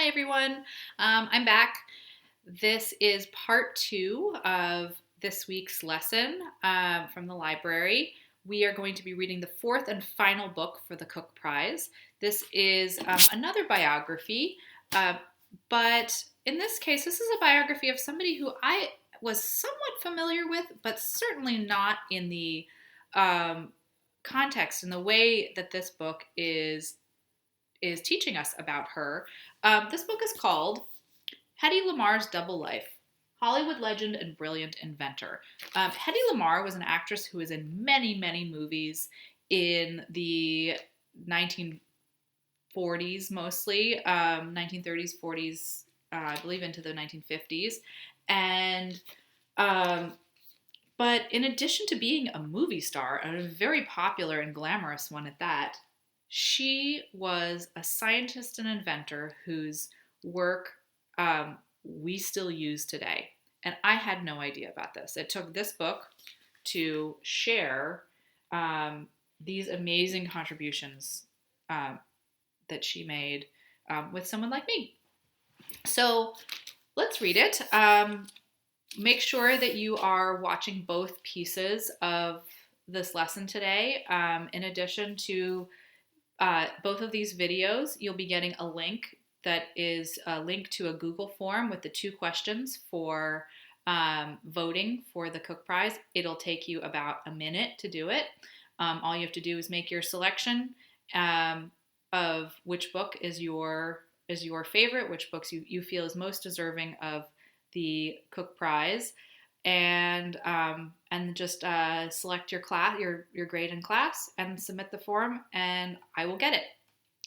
everyone. I'm back. This is part two of this week's lesson from the library. We are going to be reading the fourth and final book for the Cook Prize. This is another biography, but in this case, this is a biography of somebody who I was somewhat familiar with, but certainly not in the context and the way that this book is teaching us about her. This book is called Hedy Lamarr's Double Life, Hollywood Legend and Brilliant Inventor. Hedy Lamarr was an actress who was in many, many movies in the 1940s mostly, 1930s, 40s, I believe into the 1950s. And but in addition to being a movie star, and a very popular and glamorous one at that, she was a scientist and inventor whose work we still use today. And I had no idea about this. It took this book to share these amazing contributions that she made with someone like me. So let's read it. Make sure that you are watching both pieces of this lesson today. In addition to both of these videos, you'll be getting a link that is a link to a Google form with the 2 questions for voting for the Cook Prize. It'll take you about a minute to do it. All you have to do is make your selection of which book is your favorite, which books you feel is most deserving of the Cook Prize, and just select your class, your grade in class, and submit the form, and I will get it.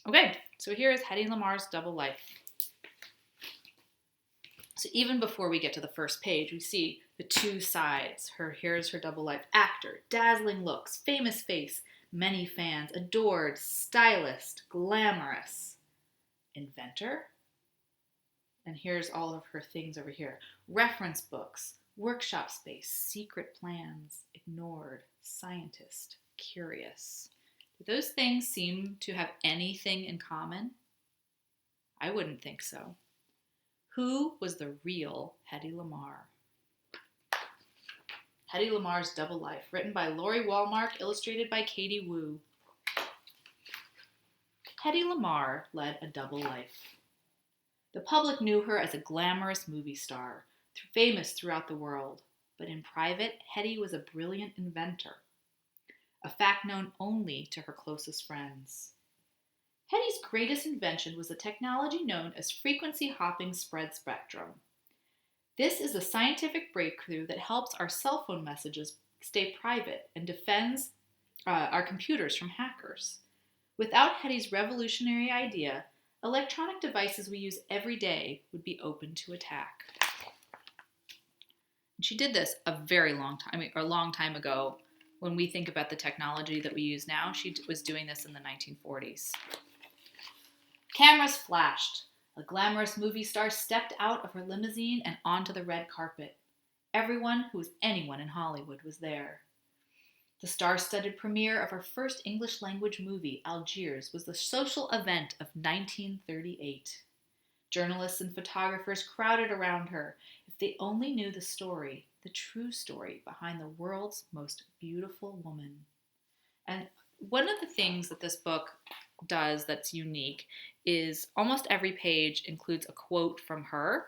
Okay, so here is Hedy Lamarr's Double Life. So even before we get to the first page, we see the 2 sides. Here's her double life: actor, dazzling looks, famous face, many fans, adored, stylist, glamorous, inventor. And here's all of her things over here: reference books, workshop space, secret plans, ignored, scientist, curious. Do those things seem to have anything in common? I wouldn't think so. Who was the real Hedy Lamarr? Hedy Lamarr's Double Life, written by Lori Walmark, illustrated by Katie Wu. Hedy Lamarr led a double life. The public knew her as a glamorous movie star, famous throughout the world, but in private, Hedy was a brilliant inventor, a fact known only to her closest friends. Hedy's greatest invention was the technology known as frequency hopping spread spectrum. This is a scientific breakthrough that helps our cell phone messages stay private and defends our computers from hackers. Without Hedy's revolutionary idea, electronic devices we use every day would be open to attack. She did this a long time ago. When we think about the technology that we use now, she was doing this in the 1940s. Cameras flashed. A glamorous movie star stepped out of her limousine and onto the red carpet. Everyone who was anyone in Hollywood was there. The star-studded premiere of her first English-language movie, Algiers, was the social event of 1938. Journalists and photographers crowded around her. If they only knew the story, the true story behind the world's most beautiful woman. And one of the things that this book does that's unique is almost every page includes a quote from her.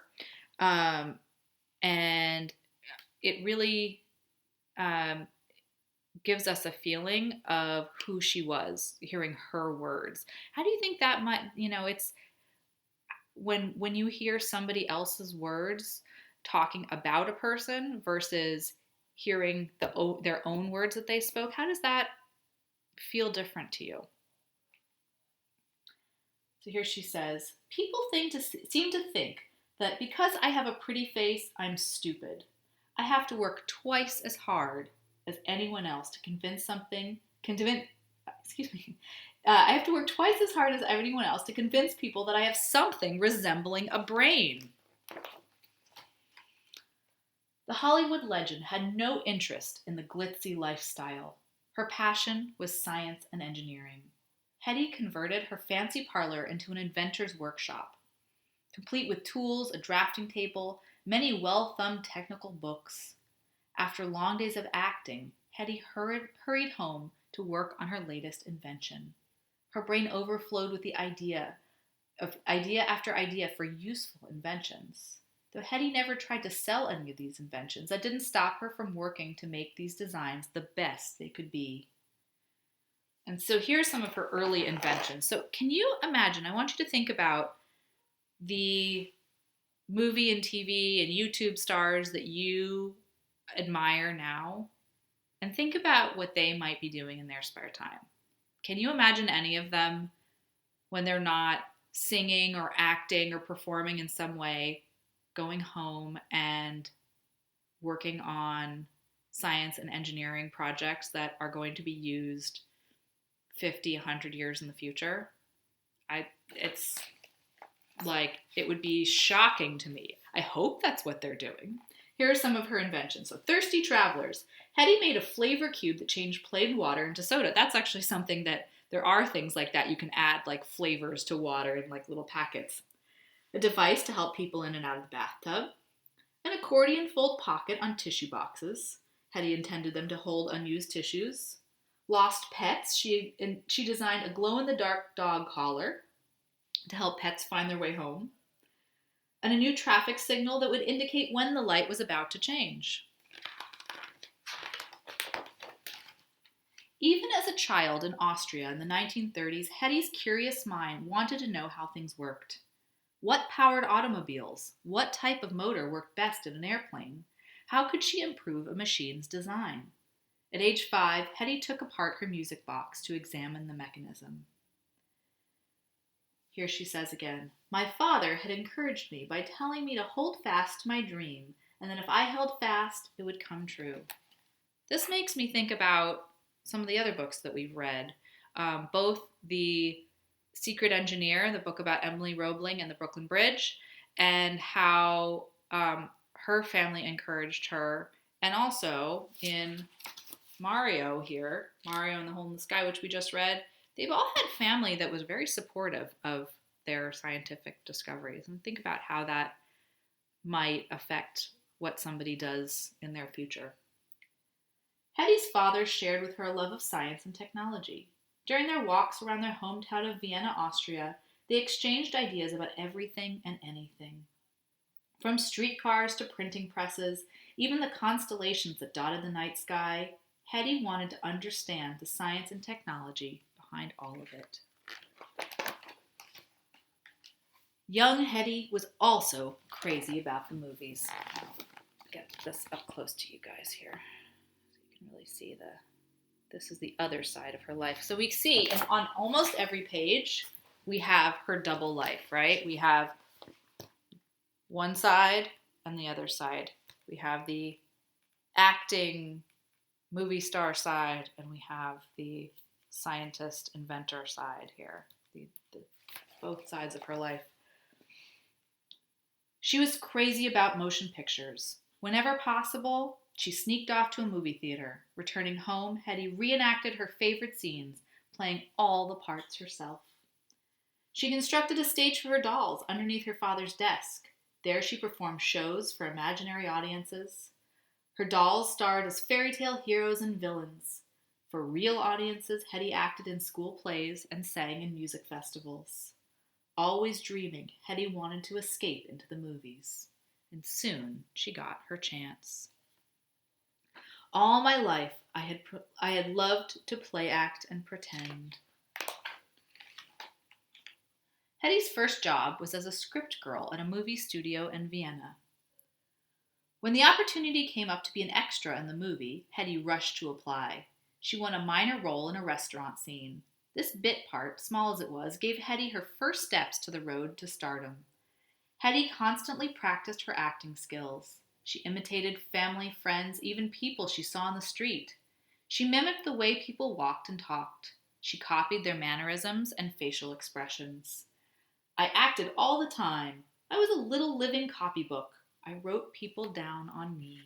And it really gives us a feeling of who she was, hearing her words. How do you think that might, it's when you hear somebody else's words talking about a person versus hearing their own words that they spoke, how does that feel different to you? So here she says, people seem to think that because I have a pretty face, I'm stupid. I have to work twice as hard as anyone else to I have to work twice as hard as anyone else to convince people that I have something resembling a brain. The Hollywood legend had no interest in the glitzy lifestyle. Her passion was science and engineering. Hedy converted her fancy parlor into an inventor's workshop. complete with tools, a drafting table, many well-thumbed technical books. After long days of acting, Hedy hurried home to work on her latest invention. Her brain overflowed with the idea after idea for useful inventions. Though Hedy never tried to sell any of these inventions, that didn't stop her from working to make these designs the best they could be. And so here's some of her early inventions. So can you imagine? I want you to think about the movie and TV and YouTube stars that you admire now, and think about what they might be doing in their spare time. Can you imagine any of them when they're not singing or acting or performing in some way, going home and working on science and engineering projects that are going to be used 50, 100 years in the future? It's like, it would be shocking to me. I hope that's what they're doing. Here are some of her inventions. So, thirsty travelers. Hedy made a flavor cube that changed plain water into soda. That's actually something that there are things like that. You can add like flavors to water in like little packets. A device to help people in and out of the bathtub. An accordion fold pocket on tissue boxes. Hedy intended them to hold unused tissues. Lost pets. She designed a glow-in-the-dark dog collar to help pets find their way home. And a new traffic signal that would indicate when the light was about to change. Even as a child in Austria in the 1930s, Hedy's curious mind wanted to know how things worked. What powered automobiles? What type of motor worked best in an airplane? How could she improve a machine's design? At age 5, Hedy took apart her music box to examine the mechanism. Here she says again, "My father had encouraged me by telling me to hold fast to my dream, and that if I held fast, it would come true." This makes me think about some of the other books that we've read, both The Secret Engineer, the book about Emily Roebling and the Brooklyn Bridge, and how her family encouraged her, and also in Mario here, Mario and the Hole in the Sky, which we just read, they've all had family that was very supportive of their scientific discoveries. And think about how that might affect what somebody does in their future. Hedy's father shared with her a love of science and technology. During their walks around their hometown of Vienna, Austria, they exchanged ideas about everything and anything. From streetcars to printing presses, even the constellations that dotted the night sky, Hedy wanted to understand the science and technology behind all of it. Young Hedy was also crazy about the movies. I'll get this up close to you guys here so you can really see this is the other side of her life. So we see on almost every page, we have her double life, right? We have one side and the other side. We have the acting movie star side, and we have the scientist inventor side here. Both sides of her life. She was crazy about motion pictures. Whenever possible, she sneaked off to a movie theater. Returning home, Hedy reenacted her favorite scenes, playing all the parts herself. She constructed a stage for her dolls underneath her father's desk. There she performed shows for imaginary audiences. Her dolls starred as fairy tale heroes and villains. For real audiences, Hedy acted in school plays and sang in music festivals. Always dreaming, Hedy wanted to escape into the movies. And soon she got her chance. All my life, I had loved to play act and pretend. Hedy's first job was as a script girl at a movie studio in Vienna. When the opportunity came up to be an extra in the movie, Hedy rushed to apply. She won a minor role in a restaurant scene. This bit part, small as it was, gave Hedy her first steps to the road to stardom. Hedy constantly practiced her acting skills. She imitated family, friends, even people she saw on the street. She mimicked the way people walked and talked. She copied their mannerisms and facial expressions. I acted all the time. I was a little living copybook. I wrote people down on me.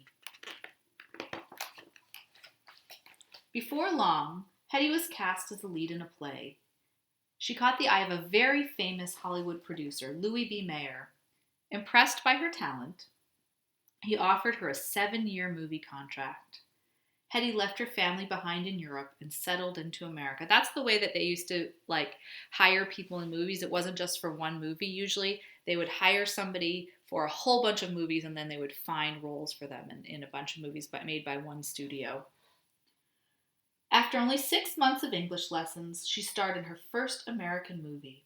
Before long, Hedy was cast as the lead in a play. She caught the eye of a very famous Hollywood producer, Louis B. Mayer. Impressed by her talent, he offered her a 7-year movie contract. Hedy left her family behind in Europe and settled into America. That's the way that they used to hire people in movies. It wasn't just for one movie. Usually they would hire somebody for a whole bunch of movies and then they would find roles for them in a bunch of movies made by one studio. After only 6 months of English lessons, she starred in her first American movie.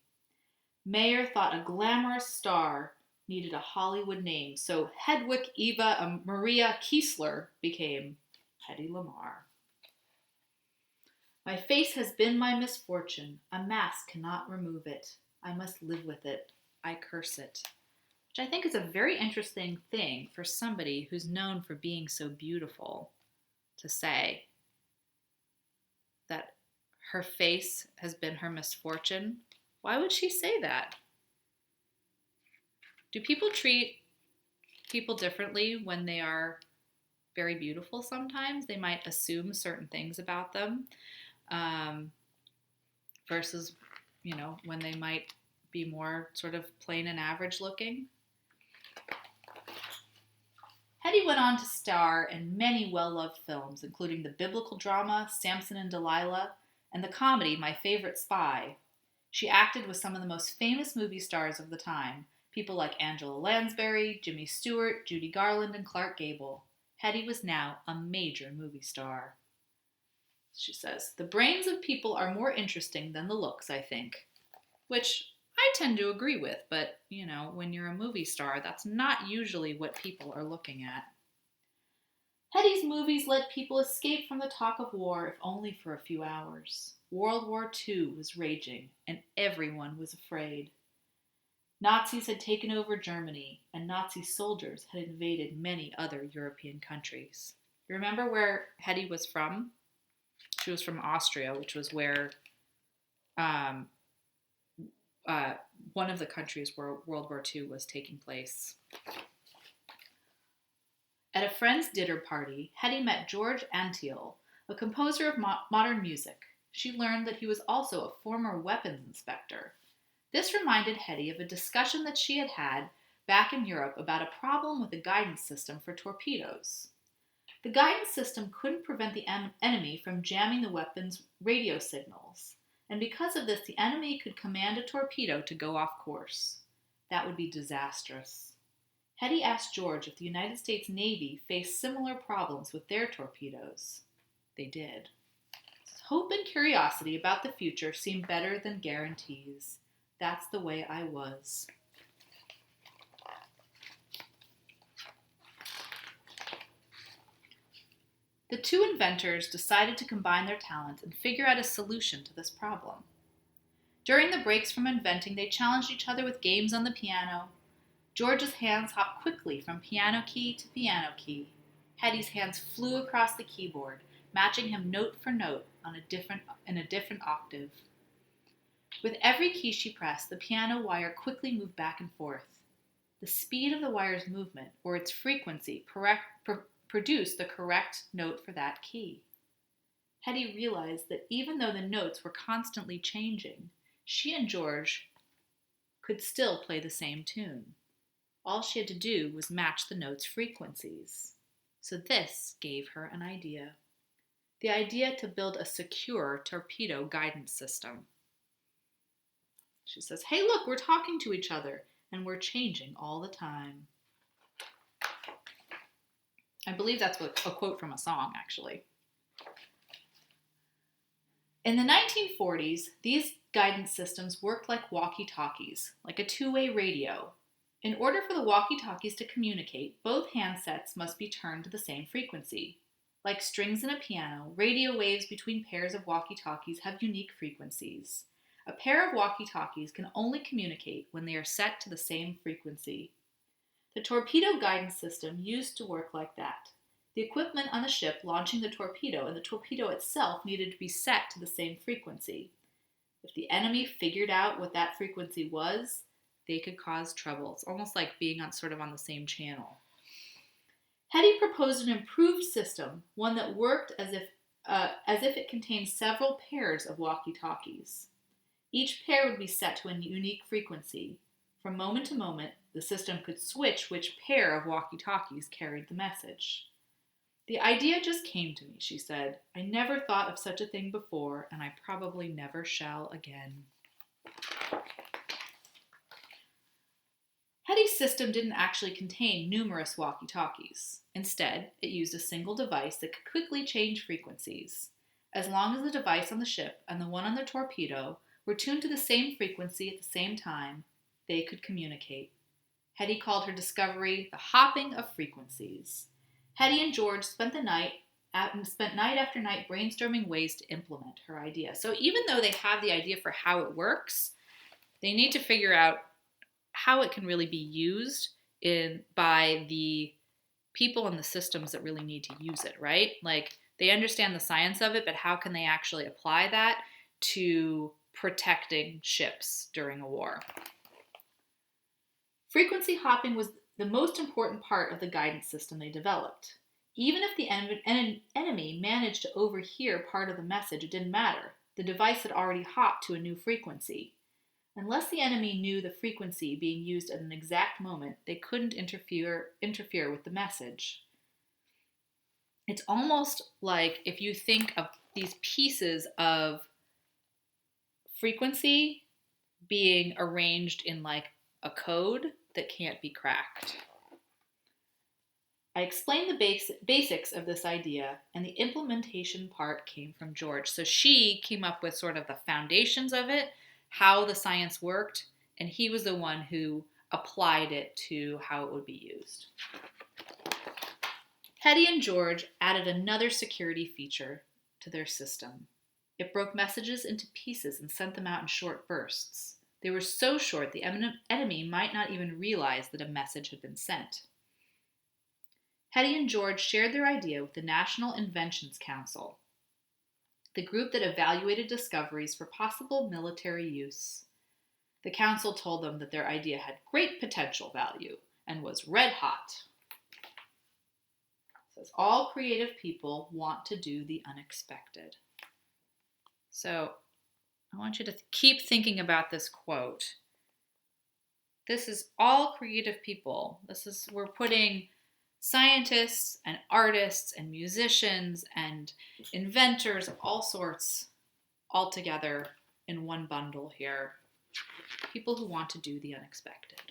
Mayer thought a glamorous star needed a Hollywood name, so Hedwig Eva Maria Kiesler became Hedy Lamarr. My face has been my misfortune. A mask cannot remove it. I must live with it. I curse it. Which I think is a very interesting thing for somebody who's known for being so beautiful to say, that her face has been her misfortune. Why would she say that? Do people treat people differently when they are very beautiful sometimes? They might assume certain things about them versus, when they might be more sort of plain and average looking. Hedy went on to star in many well-loved films, including the biblical drama Samson and Delilah and the comedy My Favorite Spy. She acted with some of the most famous movie stars of the time, people like Angela Lansbury, Jimmy Stewart, Judy Garland, and Clark Gable. Hedy was now a major movie star. She says, "The brains of people are more interesting than the looks, I think." Which I tend to agree with, but, when you're a movie star, that's not usually what people are looking at. Hedy's movies let people escape from the talk of war, if only for a few hours. World War II was raging, and everyone was afraid. Nazis had taken over Germany, and Nazi soldiers had invaded many other European countries. You remember where Hedy was from? She was from Austria, which was where one of the countries where World War II was taking place. At a friend's dinner party, Hedy met George Antheil, a composer of modern music. She learned that he was also a former weapons inspector. This reminded Hedy of a discussion that she had had back in Europe about a problem with the guidance system for torpedoes. The guidance system couldn't prevent the enemy from jamming the weapon's radio signals, and because of this, the enemy could command a torpedo to go off course. That would be disastrous. Hedy asked George if the United States Navy faced similar problems with their torpedoes. They did. Hope and curiosity about the future seem better than guarantees. That's the way I was. The two inventors decided to combine their talents and figure out a solution to this problem. During the breaks from inventing, they challenged each other with games on the piano. George's hands hopped quickly from piano key to piano key. Hedy's hands flew across the keyboard, matching him note for note in a different octave. With every key she pressed, the piano wire quickly moved back and forth. The speed of the wire's movement, or its frequency, produced the correct note for that key. Hedy realized that even though the notes were constantly changing, she and George could still play the same tune. All she had to do was match the notes' frequencies. So this gave her an idea. The idea to build a secure torpedo guidance system. She says, "Hey, look, we're talking to each other, and we're changing all the time." I believe that's a quote from a song, actually. In the 1940s, these guidance systems worked like walkie-talkies, like a two-way radio. In order for the walkie-talkies to communicate, both handsets must be turned to the same frequency. Like strings in a piano, radio waves between pairs of walkie-talkies have unique frequencies. A pair of walkie-talkies can only communicate when they are set to the same frequency. The torpedo guidance system used to work like that. The equipment on the ship launching the torpedo and the torpedo itself needed to be set to the same frequency. If the enemy figured out what that frequency was, they could cause trouble. It's almost like being on the same channel. Hedy proposed an improved system, one that worked as if it contained several pairs of walkie-talkies. Each pair would be set to a unique frequency. From moment to moment, the system could switch which pair of walkie-talkies carried the message. "The idea just came to me," she said. "I never thought of such a thing before, and I probably never shall again." Hedy's system didn't actually contain numerous walkie-talkies. Instead, it used a single device that could quickly change frequencies. As long as the device on the ship and the one on the torpedo were tuned to the same frequency at the same time, they could communicate. Hedy called her discovery the hopping of frequencies. Hedy and George spent night after night brainstorming ways to implement her idea. So even though they have the idea for how it works, they need to figure out how it can really be used by the people and the systems that really need to use it, right? Like, they understand the science of it, but how can they actually apply that to protecting ships during a war? Frequency hopping was the most important part of the guidance system they developed. Even if the enemy managed to overhear part of the message, it didn't matter. The device had already hopped to a new frequency. Unless the enemy knew the frequency being used at an exact moment, they couldn't interfere with the message. It's almost like if you think of these pieces of frequency being arranged in like a code that can't be cracked. I explained the basics of this idea, and the implementation part came from George. So she came up with sort of the foundations of it, how the science worked, and he was the one who applied it to how it would be used. Hedy and George added another security feature to their system. It broke messages into pieces and sent them out in short bursts. They were so short the enemy might not even realize that a message had been sent. Hedy and George shared their idea with the National Inventions Council, the group that evaluated discoveries for possible military use. The council told them that their idea had great potential value and was red hot. It says, all creative people want to do the unexpected. So I want you to keep thinking about this quote. This is all creative people. We're putting scientists and artists and musicians and inventors of all sorts all together in one bundle here. People who want to do the unexpected.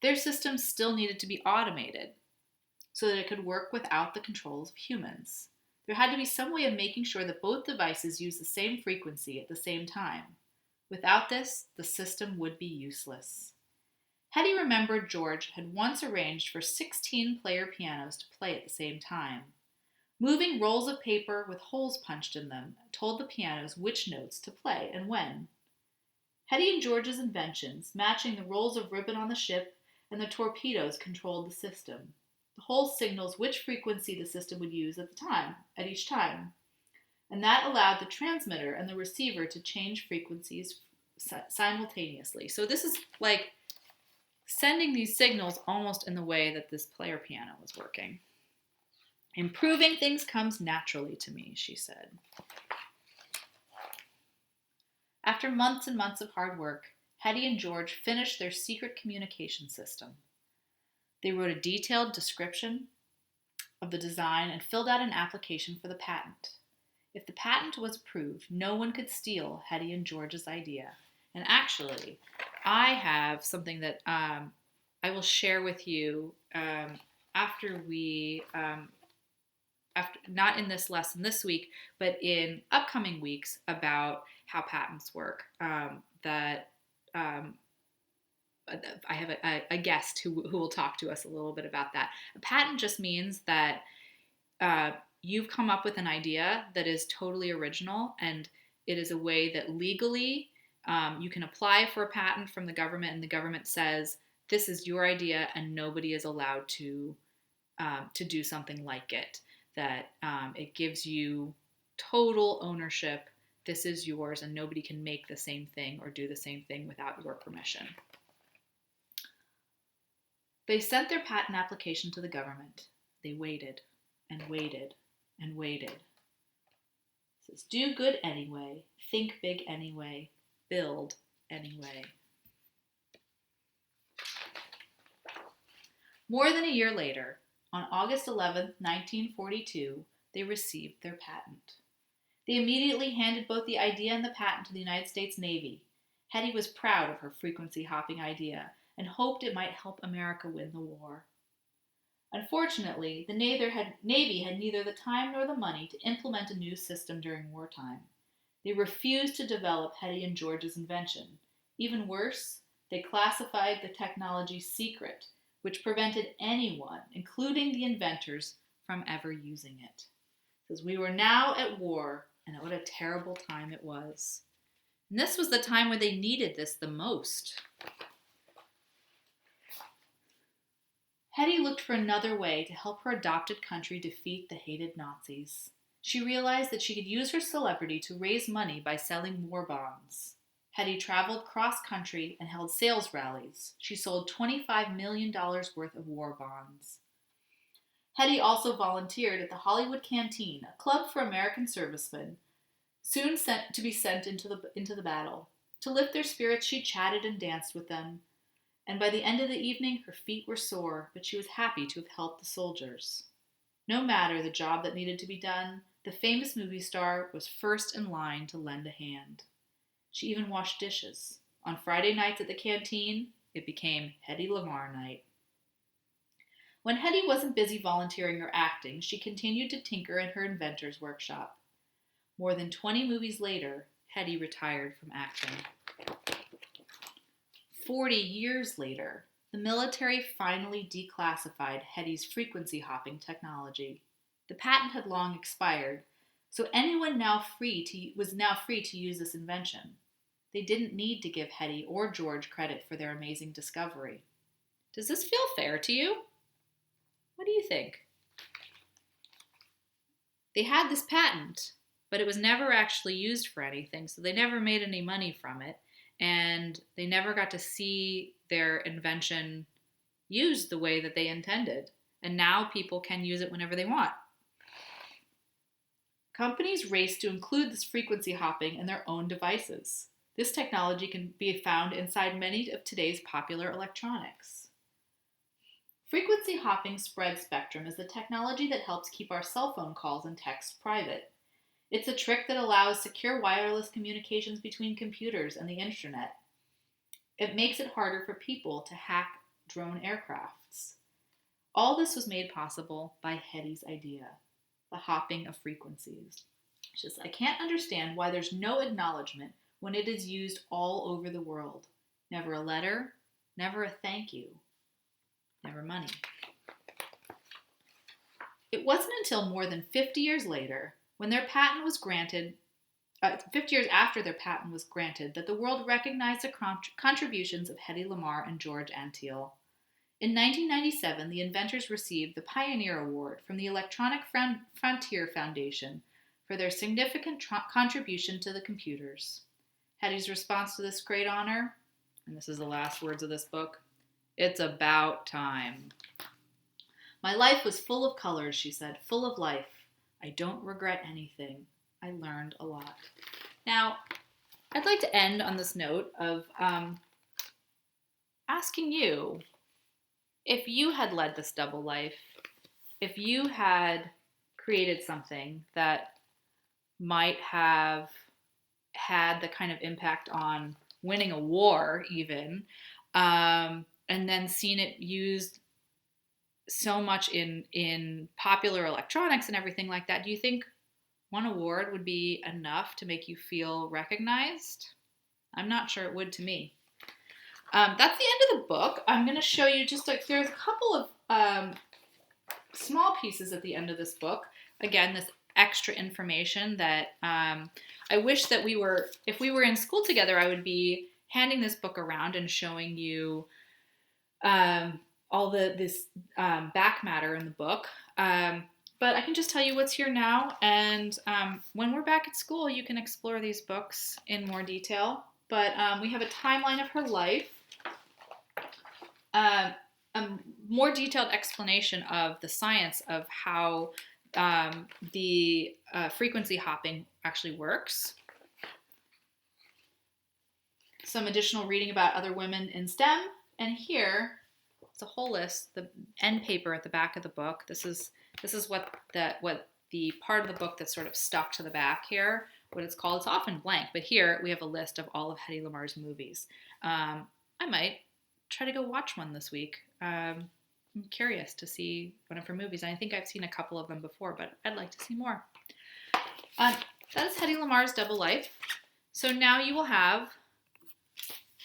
Their system still needed to be automated so that it could work without the controls of humans. There had to be some way of making sure that both devices use the same frequency at the same time. Without this, the system would be useless. Hedy remembered George had once arranged for 16 player pianos to play at the same time. Moving rolls of paper with holes punched in them told the pianos which notes to play and when. Hedy and George's inventions, matching the rolls of ribbon on the ship and the torpedoes, controlled the system. The hole signals which frequency the system would use at each time. And that allowed the transmitter and the receiver to change frequencies simultaneously. So this is like sending these signals almost in the way that this player piano was working. Improving things comes naturally to me, she said. After months and months of hard work, Hedy and George finished their secret communication system. They wrote a detailed description of the design and filled out an application for the patent. If the patent was approved, no one could steal Hedy and George's idea. And actually, I have something that I will share with you after not in this lesson this week, but in upcoming weeks about how patents work. I have a guest who will talk to us a little bit about that. A patent just means that you've come up with an idea that is totally original, and it is a way that legally you can apply for a patent from the government, and the government says, this is your idea and nobody is allowed to do something like it. That it gives you total ownership. This is yours, and nobody can make the same thing or do the same thing without your permission. They sent their patent application to the government. They waited and waited and waited. It says, do good anyway, think big anyway, build anyway. More than a year later, on August 11, 1942, they received their patent. They immediately handed both the idea and the patent to the United States Navy. Hedy was proud of her frequency hopping idea and hoped it might help America win the war. Unfortunately, the Navy had neither the time nor the money to implement a new system during wartime. They refused to develop Hedy and George's invention. Even worse, they classified the technology secret, which prevented anyone, including the inventors, from ever using it. Because we were now at war, and what a terrible time it was. And this was the time where they needed this the most. Hedy looked for another way to help her adopted country defeat the hated Nazis. She realized that she could use her celebrity to raise money by selling war bonds. Hedy traveled cross-country and held sales rallies. She sold $25 million worth of war bonds. Hedy also volunteered at the Hollywood Canteen, a club for American servicemen, soon sent into the battle. To lift their spirits, she chatted and danced with them. And by the end of the evening, her feet were sore, but she was happy to have helped the soldiers. No matter the job that needed to be done, the famous movie star was first in line to lend a hand. She even washed dishes. On Friday nights at the canteen, it became Hedy Lamarr night. When Hedy wasn't busy volunteering or acting, she continued to tinker in her inventor's workshop. More than 20 movies later, Hedy retired from acting. 40 years later, the military finally declassified Hedy's frequency hopping technology. The patent had long expired, so anyone was now free to use this invention. They didn't need to give Hedy or George credit for their amazing discovery. Does this feel fair to you? What do you think? They had this patent, but it was never actually used for anything, so they never made any money from it. And they never got to see their invention used the way that they intended. And now people can use it whenever they want. Companies race to include this frequency hopping in their own devices. This technology can be found inside many of today's popular electronics. Frequency hopping spread spectrum is the technology that helps keep our cell phone calls and texts private. It's a trick that allows secure wireless communications between computers and the internet. It makes it harder for people to hack drone aircrafts. All this was made possible by Hedy's idea, the hopping of frequencies. She says, I can't understand why there's no acknowledgement when it is used all over the world. Never a letter, never a thank you, never money. It wasn't until more than 50 years later, when their patent was granted, 50 years after their patent was granted, that the world recognized the contributions of Hedy Lamarr and George Antheil. In 1997, the inventors received the Pioneer Award from the Electronic Frontier Foundation for their significant contribution to the computers. Hedy's response to this great honor, and this is the last words of this book, it's about time. My life was full of colors, she said, full of life. I don't regret anything. I learned a lot. Now, I'd like to end on this note of asking you, if you had led this double life, if you had created something that might have had the kind of impact on winning a war even, and then seen it used so much in popular electronics and everything like that, do you think one award would be enough to make you feel recognized? I'm not sure it would to me. That's the end of the book. I'm going to show you there's a couple of small pieces at the end of this book. Again, this extra information that I wish that if we were in school together, I would be handing this book around and showing you all this back matter in the book. But I can just tell you what's here now, and when we're back at school, you can explore these books in more detail. But we have a timeline of her life, a more detailed explanation of the science of how the frequency hopping actually works. some additional reading about other women in STEM. And here, it's a whole list. The end paper at the back of the book. This is what the part of the book that's sort of stuck to the back here. What it's called. It's often blank, but here we have a list of all of Hedy Lamarr's movies. I might try to go watch one this week. I'm curious to see one of her movies. I think I've seen a couple of them before, but I'd like to see more. That is Hedy Lamarr's Double Life. So now you will have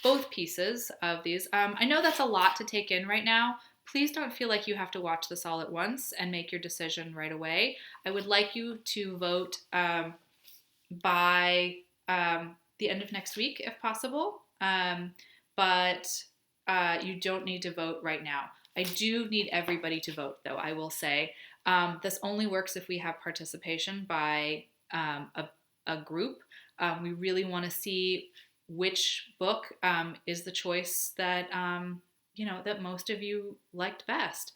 both pieces of these. I know that's a lot to take in right now. Please don't feel like you have to watch this all at once and make your decision right away. I would like you to vote by the end of next week, if possible. But you don't need to vote right now. I do need everybody to vote, though, I will say. This only works if we have participation by a group. We really want to see which book is the choice that that most of you liked best.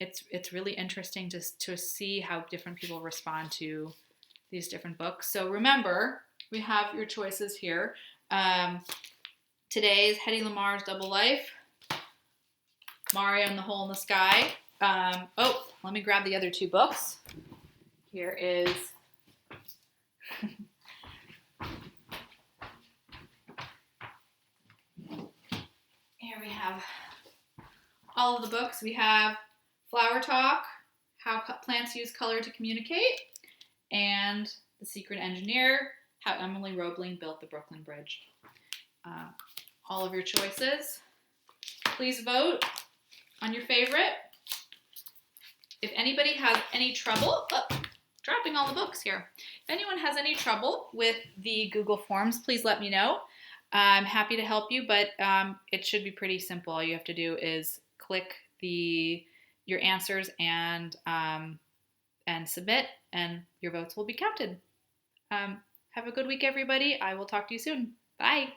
It's really interesting to see how different people respond to these different books. So remember, we have your choices here. Today is Hedy Lamarr's Double Life, Mario and the Hole in the Sky. Let me grab the other two books. Here is here we have all of the books. We have Flower Talk, How Plants Use Color to Communicate, and The Secret Engineer, How Emily Roebling Built the Brooklyn Bridge. All of your choices. Please vote on your favorite. If anybody has any trouble, dropping all the books here. If anyone has any trouble with the Google Forms, please let me know. I'm happy to help you, but it should be pretty simple. All you have to do is click your answers and submit, and your votes will be counted. Have a good week, everybody. I will talk to you soon. Bye.